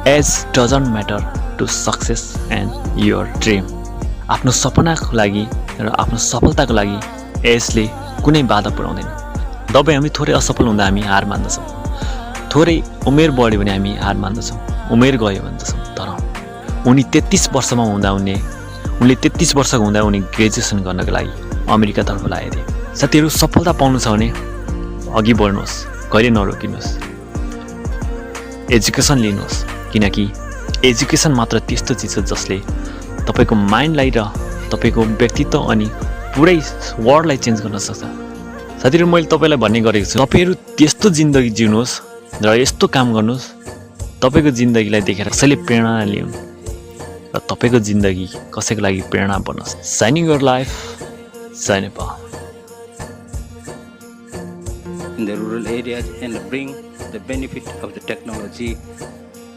As doesn't matter to success and your dream. आफ्नो सपनाको लागि र आफ्नो सफलताको लागि एजले कुनै बाधा पुर्याउँदैन। दबाई हामी थोरै असफल हुँदा हामी हार मान्दछौँ, थोरै उमेर बढ्यो भने हामी हार मान्दछौँ, उमेर गयो भन्दछौँ। तर उनी 33 वर्षमा हुँदा उनले 33 वर्षको हुँदा उनी ग्रेजुएसन गर्नको लागि अमेरिकातर्फ लागेको थिए। साथीहरू, सफलता पाउनु छ भने अघि बढ्नुहोस्, कहिले नरोकिनुहोस्, एजुकेसन लिनुहोस्, किनकि एजुकेसन मात्र त्यस्तो चिज हो जसले तपाईँको माइन्डलाई र तपाईँको व्यक्तित्व अनि पुरै वर्ल्डलाई चेन्ज गर्न सक्छ। साथीहरू, मैले तपाईँलाई भन्ने गरेको छु, तपाईँहरू त्यस्तो जिन्दगी जिउनुहोस् र यस्तो काम गर्नुहोस्, तपाईँको जिन्दगीलाई देखेर कसैले प्रेरणा लिउन् र तपाईँको जिन्दगी कसैको लागि प्रेरणा बनोस्। साइनिङ योर लाइफ, जय Nepal. In the rural areas and bring the benefit of the technology